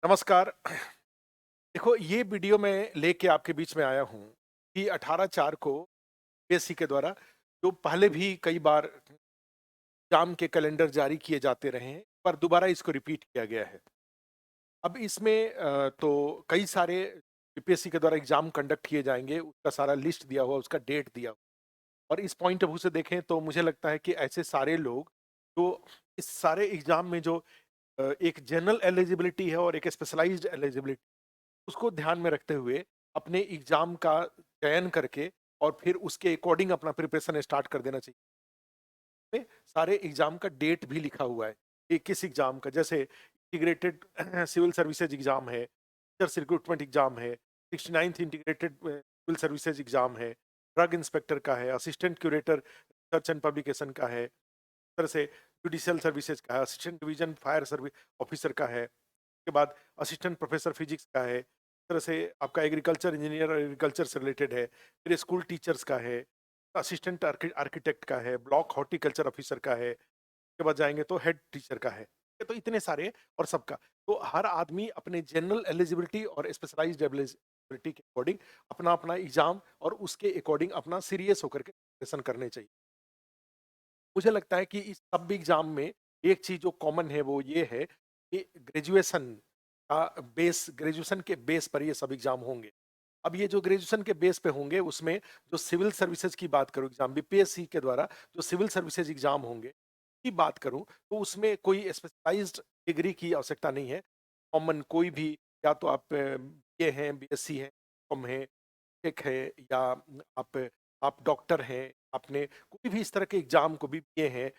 नमस्कार। देखो, ये वीडियो मैं लेके आपके बीच में आया हूँ कि 18/4 को यूपीएससी के द्वारा जो पहले भी कई बार एग्जाम के कैलेंडर जारी किए जाते रहे हैं, पर दोबारा इसको रिपीट किया गया है। अब इसमें तो कई सारे यूपीएससी के द्वारा एग्जाम कंडक्ट किए जाएंगे, उसका सारा लिस्ट दिया हुआ, उसका डेट दिया हुआ। और इस पॉइंट ऑफ व्यू से देखें तो मुझे लगता है कि ऐसे सारे लोग जो इस सारे एग्जाम में जो एक जनरल एलिजिबिलिटी है और एक स्पेशलाइज्ड एलिजिबिलिटी, उसको ध्यान में रखते हुए अपने एग्जाम का चयन करके और फिर उसके अकॉर्डिंग अपना प्रिपरेशन स्टार्ट कर देना चाहिए। में सारे एग्जाम का डेट भी लिखा हुआ है कि किस एग्जाम का, जैसे इंटीग्रेटेड सिविल सर्विसेज एग्जाम है, टीचर्स रिक्रूटमेंट एग्जाम है, 69th integrated civil services exam है, ड्रग इंस्पेक्टर का है, assistant curator research and publication का है, तरह से जुडिशियल सर्विसेज का है, assistant division fire service officer का है, उसके बाद असिस्टेंट प्रोफेसर फिजिक्स का है, इस तरह से आपका एग्रीकल्चर इंजीनियर और एग्रीकल्चर से रिलेटेड है, फिर स्कूल टीचर्स का है, असिस्टेंट आर्किटेक्ट का है, ब्लॉक हॉर्टिकल्चर ऑफिसर का है, उसके बाद जाएंगे तो हेड टीचर का है। तो इतने सारे और सबका, तो हर आदमी अपने जनरल एलिजिबिलिटी और स्पेशलाइज्ड एलिजिबिलिटी के अकॉर्डिंग अपना अपना एग्जाम और उसके अकॉर्डिंग अपना सीरियस होकर के प्रिपरेशन करने चाहिए। मुझे लगता है कि इस सब एग्जाम में एक चीज जो कॉमन है वो ये है कि ग्रेजुएशन का बेस, ग्रेजुएशन के बेस पर ये सब एग्जाम होंगे। अब ये जो ग्रेजुएशन के बेस पे होंगे उसमें जो सिविल सर्विसेज की बात करूं, एग्जाम बीपीएससी के द्वारा जो सिविल सर्विसेज एग्जाम होंगे की बात करूं, तो उसमें कोई स्पेशलाइज्ड डिग्री की आवश्यकता नहीं है। कॉमन कोई भी, या तो आप ये हैं, बीएससी हैं, कॉम है, टेक है, या आप डॉक्टर हैं, आपने कोई भी इस तरह के एग्जाम को भी दिए हैं,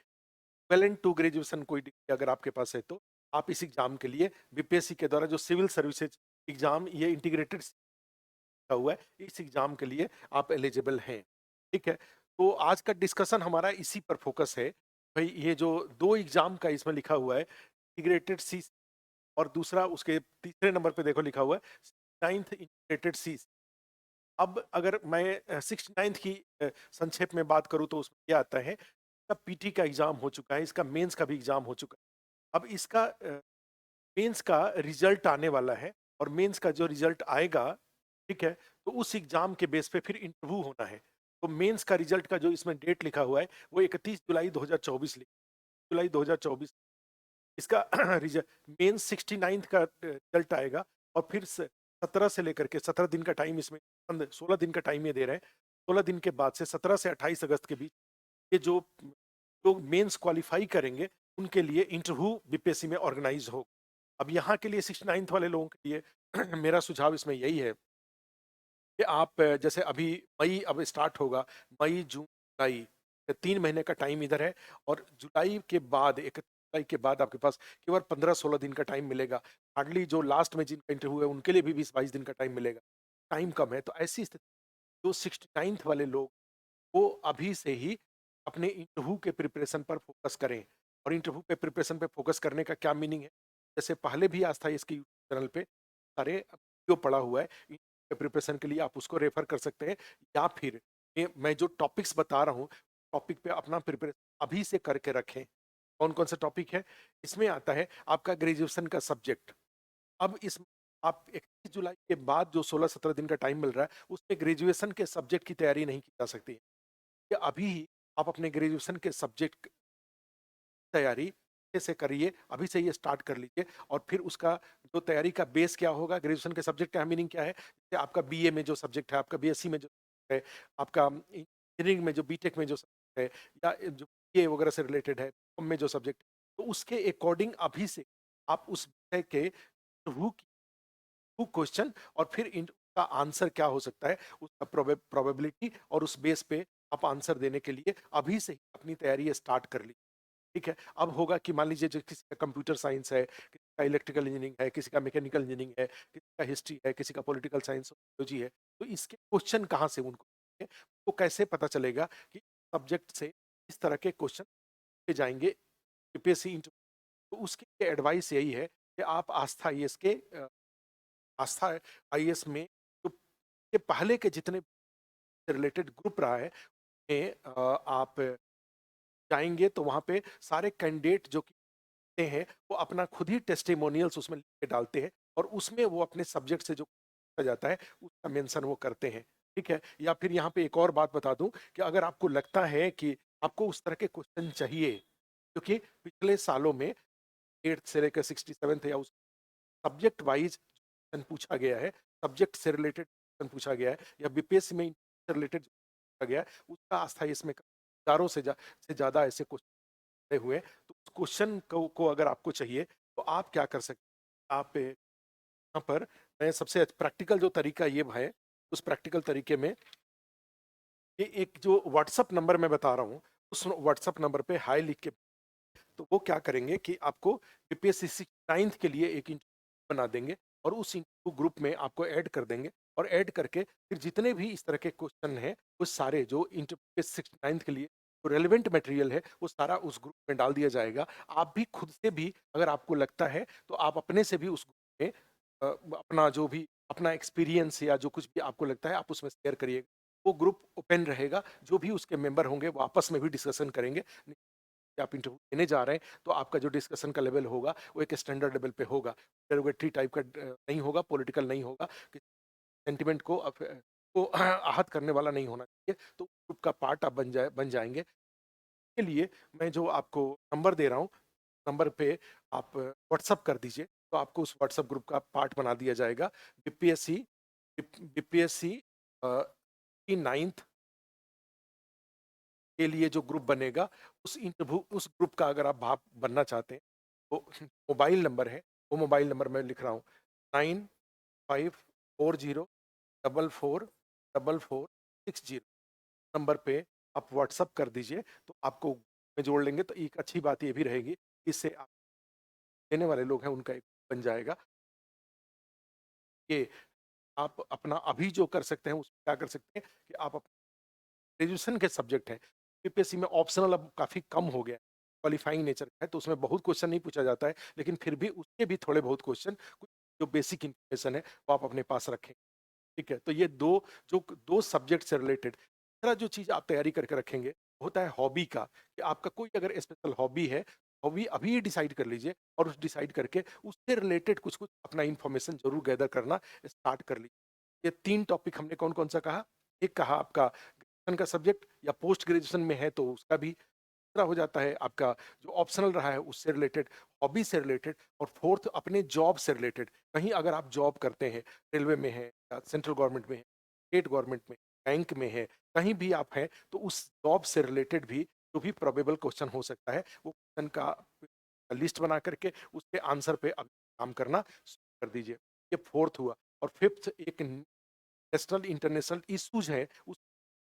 वेल एंड टू ग्रेजुएशन कोई डिग्री अगर आपके पास है, तो आप इस एग्जाम के लिए बीपीएससी के द्वारा जो सिविल सर्विसेज एग्जाम, ये इंटीग्रेटेड हुआ है, इस एग्जाम के लिए आप एलिजिबल हैं। ठीक है, तो आज का डिस्कशन हमारा इसी पर फोकस है। भाई, ये जो दो एग्जाम का इसमें लिखा हुआ है, इंटीग्रेटेड सी, और दूसरा उसके तीसरे नंबर पे देखो लिखा हुआ है 9th इंटीग्रेटेड सी। अब अगर मैं 69th की संक्षेप में बात करूं तो उसमें क्या आता है, इसका पीटी का एग्जाम हो चुका है, इसका मेंस का भी एग्जाम हो चुका है। अब इसका मेंस का रिजल्ट आने वाला है, और मेंस का जो रिजल्ट आएगा, ठीक है, तो उस एग्जाम के बेस पे फिर इंटरव्यू होना है। तो मेंस का रिजल्ट का जो इसमें डेट लिखा हुआ है वो 31 जुलाई 2024 जुलाई 2024। इसका रिजल्ट, मेंस 69th का रिजल्ट आएगा, और फिर 17 से लेकर के 17 दिन का टाइम इसमें, 16 दिन का टाइम ये दे रहे हैं। 16 दिन के बाद से 17 से 28 अगस्त के बीच ये जो लोग मेंस क्वालिफाई करेंगे उनके लिए इंटरव्यू बीपीएससी में ऑर्गेनाइज हो। अब यहाँ के लिए 69th वाले लोगों के लिए मेरा सुझाव इसमें यही है कि आप जैसे अभी मई अब स्टार्ट होगा, मई जून जुलाई, 3 महीने का टाइम इधर है, और जुलाई के बाद, 31 जुलाई के बाद आपके पास केवल 15-16 दिन का टाइम मिलेगा। हार्डली जो लास्ट में जिनका इंटरव्यू है उनके लिए भी 20-22 दिन का टाइम मिलेगा। टाइम कम है, तो ऐसी स्थिति, जो 69th वाले लोग, वो अभी से ही अपने इंटरव्यू के प्रिपरेशन पर फोकस करें। और इंटरव्यू पे प्रिपरेशन पे फोकस करने का क्या मीनिंग है, जैसे पहले भी आज था इसके यूट्यूब चैनल पे सारे वीडियो पड़ा हुआ है, प्रिपरेशन के लिए आप उसको रेफर कर सकते हैं। या फिर मैं जो टॉपिक्स बता रहा हूँ, टॉपिक पे अपना प्रिपरेशन अभी से करके रखें। कौन कौन सा टॉपिक है, इसमें आता है आपका ग्रेजुएशन का सब्जेक्ट। अब इस, आप 31 जुलाई के बाद जो 16-17 दिन का टाइम मिल रहा है उसमें ग्रेजुएशन के सब्जेक्ट की तैयारी नहीं की जा सकती है। कि अभी ही आप अपने ग्रेजुएशन के सब्जेक्ट तैयारी अच्छे से करिए, अभी से ये स्टार्ट कर लीजिए। और फिर उसका जो तैयारी का बेस क्या होगा, ग्रेजुएशन के सब्जेक्ट का मीनिंग क्या है, जैसे आपका बीए में जो सब्जेक्ट है, आपका बीएससी में जो subject है, आपका इंजीनियरिंग में जो बीटेक में जो सब्जेक्ट है, या जो बीए वगैरह से रिलेटेड है, में जो सब्जेक्ट, तो उसके अकॉर्डिंग अभी से आप उस विषय के हु क्वेश्चन, और फिर इनका आंसर क्या हो सकता है, उसका प्रोबेबिलिटी, और उस बेस पे आप आंसर देने के लिए अभी से ही अपनी तैयारी स्टार्ट कर ली। ठीक है, अब होगा कि मान लीजिए जो किसी का कंप्यूटर साइंस है, किसी का इलेक्ट्रिकल इंजीनियरिंग है, किसी का मैकेनिकल इंजीनियरिंग है, किसी का हिस्ट्री है, किसी का पॉलिटिकल साइंस सोशियोलॉजी है, तो इसके क्वेश्चन कहाँ से उनको मिलेंगे? वो कैसे पता चलेगा कि सब्जेक्ट से इस तरह के क्वेश्चन के जाएंगे यूपीएससी इंटरव्यू? तो उसके लिए एडवाइस यही है कि आप आस्था आईएएस के आस्था आईएएस में जो के पहले के जितने रिलेटेड ग्रुप रहा है उसमें आप जाएंगे तो वहां पे सारे कैंडिडेट जो कि हैं वो अपना खुद ही टेस्टिमोनियल्स उसमें लिख के डालते हैं। और उसमें वो अपने सब्जेक्ट से जो पूछा जाता है उसका मेंशन वो करते हैं, ठीक है। या फिर यहाँ पे एक और बात बता दूं कि अगर आपको लगता है कि आपको उस तरह के क्वेश्चन चाहिए, क्योंकि पिछले सालों में 8th से लेकर 67th या उस सब्जेक्ट वाइज क्वेश्चन पूछा गया है, सब्जेक्ट से रिलेटेड क्वेश्चन पूछा गया है, या बीपीएससी में से रिलेटेड पूछा गया है, उसका अस्थायी इसमें हजारों से ज्यादा ऐसे क्वेश्चन हुए हैं। तो उस क्वेश्चन को अगर आपको चाहिए तो आप क्या कर सकते हैं, आप यहाँ पर मैं सबसे प्रैक्टिकल जो तरीका ये है, उस प्रैक्टिकल तरीके में ये एक जो व्हाट्सअप नंबर मैं बता रहा हूँ, उस व्हाट्सअप नंबर पे हाई लिख के, तो वो क्या करेंगे कि आपको बीपीएससी 9th के लिए एक इंटरव्यू बना देंगे और उस इंटरव्यू ग्रुप में आपको ऐड कर देंगे, और ऐड करके फिर जितने भी इस तरह के क्वेश्चन हैं वो सारे जो इंटरव्यू 9th के लिए जो रेलिवेंट मटेरियल है वो सारा उस ग्रुप में डाल दिया जाएगा। आप भी खुद से भी अगर आपको लगता है तो आप अपने से भी उस ग्रुप में अपना जो भी अपना एक्सपीरियंस या जो कुछ भी आपको लगता है आप उसमें शेयर करिएगा। वो ग्रुप ओपन रहेगा, जो भी उसके मेंबर होंगे वो आपस में भी डिस्कशन करेंगे कि आप इंटरव्यू देने जा रहे हैं, तो आपका जो डिस्कशन का लेवल होगा वो एक स्टैंडर्ड लेवल पे होगा, डेरोगेटरी टाइप का नहीं होगा, पॉलिटिकल नहीं होगा, कि सेंटिमेंट को आहत करने वाला नहीं होना चाहिए। तो ग्रुप का पार्ट आप बन जाएंगे। के लिए मैं जो आपको नंबर दे रहा हूँ, नंबर पे आप व्हाट्सअप कर दीजिए, तो आपको उस व्हाट्सएप ग्रुप का पार्ट बना दिया जाएगा। बीपीएससी बीपीएससी की 9th के लिए जो ग्रुप बनेगा, उस इंटरव्यू उस ग्रुप का अगर आप भाग बनना चाहते हैं, तो मोबाइल नंबर है, वो मोबाइल नंबर मैं लिख रहा हूँ, 9540444460 नंबर पे आप व्हाट्सअप कर दीजिए, तो आपको में जोड़ लेंगे। तो एक अच्छी बात ये भी रहेगी, इससे आप देने वाले लोग हैं उनका एक बन जाएगा कि आप अपना अभी जो कर सकते हैं उसमें क्या कर सकते हैं कि आप ग्रेजुएशन के सब्जेक्ट हैं, यूपीएससी में ऑप्शनल अब काफ़ी कम हो गया है, क्वालिफाइंग नेचर का है, तो उसमें बहुत क्वेश्चन नहीं पूछा जाता है, लेकिन फिर भी उसके भी थोड़े बहुत क्वेश्चन, कुछ जो बेसिक इन्फॉर्मेशन है वो आप अपने पास रखें, ठीक है। तो ये दो सब्जेक्ट से रिलेटेड दूसरा जो चीज़ आप तैयारी करके रखेंगे होता है हॉबी का, कि आपका कोई अगर स्पेशल हॉबी है, हॉबी अभी डिसाइड कर लीजिए, और उस डिसाइड करके उससे रिलेटेड कुछ कुछ अपना इन्फॉर्मेशन जरूर गैदर करना स्टार्ट कर लीजिए। ये 3 टॉपिक हमने कौन कौन सा कहा, एक कहा आपका ग्रेजुएशन का सब्जेक्ट या पोस्ट ग्रेजुएशन में है तो उसका भी, तीसरा हो जाता है आपका जो ऑप्शनल रहा है उससे रिलेटेड, हॉबी से रिलेटेड, और फोर्थ अपने जॉब से रिलेटेड। कहीं अगर आप जॉब करते हैं, रेलवे में है या सेंट्रल गवर्नमेंट में है, स्टेट गवर्नमेंट में, बैंक में है, कहीं भी आप हैं, तो उस जॉब से रिलेटेड भी जो भी प्रोबेबल क्वेश्चन हो सकता है वो क्वेश्चन का लिस्ट बना करके उसके आंसर पे अब काम करना शुरू कर दीजिए। ये फोर्थ हुआ। और फिफ्थ एक नेशनल इंटरनेशनल इश्यूज है उस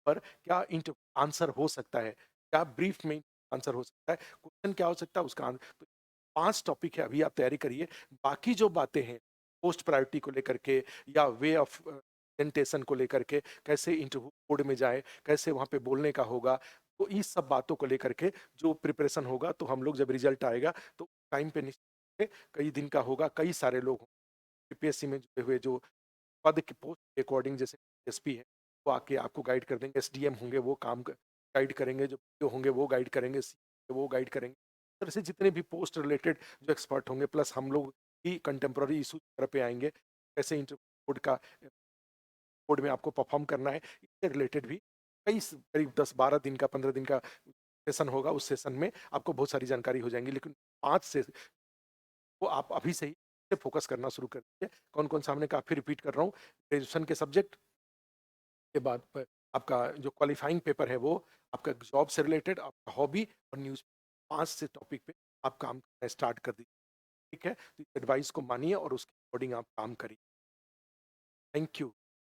पर क्या आंसर हो सकता है, क्या ब्रीफ में आंसर हो सकता है, क्वेश्चन क्या हो सकता है उसका आंसर। तो 5 टॉपिक है, अभी आप तैयारी करिए। बाकी जो बातें हैं पोस्ट प्रायोरिटी को लेकर के या वे ऑफ प्रेजेंटेशन को लेकर के, कैसे इंटरव्यू कोड में जाए, कैसे वहां पे बोलने का होगा, तो इस सब बातों को लेकर के जो प्रिपरेशन होगा, तो हम लोग जब रिजल्ट आएगा तो टाइम पे निश्चित कई दिन का होगा, कई सारे लोग यूपीएससी में जुड़े हुए जो पद की पोस्ट के अकॉर्डिंग, जैसे एसपी है वो आके आपको गाइड कर देंगे, एसडीएम होंगे वो गाइड करेंगे, जो पीओ होंगे वो गाइड करेंगे, सी वो गाइड करेंगे। इस तरह से जितने भी पोस्ट रिलेटेड जो एक्सपर्ट होंगे, प्लस हम लोग ही कंटेम्प्रेरी इशू तरह पे आएंगे, कैसे इंटर कोड का कोड में आपको परफॉर्म करना है, इससे रिलेटेड भी करीब 10-12 दिन का 15 दिन का सेशन होगा। उस सेशन में आपको बहुत सारी जानकारी हो जाएंगी, लेकिन 5 से वो आप अभी से ही फोकस करना शुरू कर दीजिए। कौन कौन सा हमने काफी रिपीट कर रहा हूँ, ग्रेजुएशन के सब्जेक्ट के बाद पर आपका जो क्वालिफाइंग पेपर है वो, आपका जॉब से रिलेटेड, आपका हॉबी और न्यूज, 5 से टॉपिक पे आप काम करना स्टार्ट कर दीजिए, ठीक है। तो एडवाइस को मानिए और उसके अकॉर्डिंग आप काम करिए। Thank you.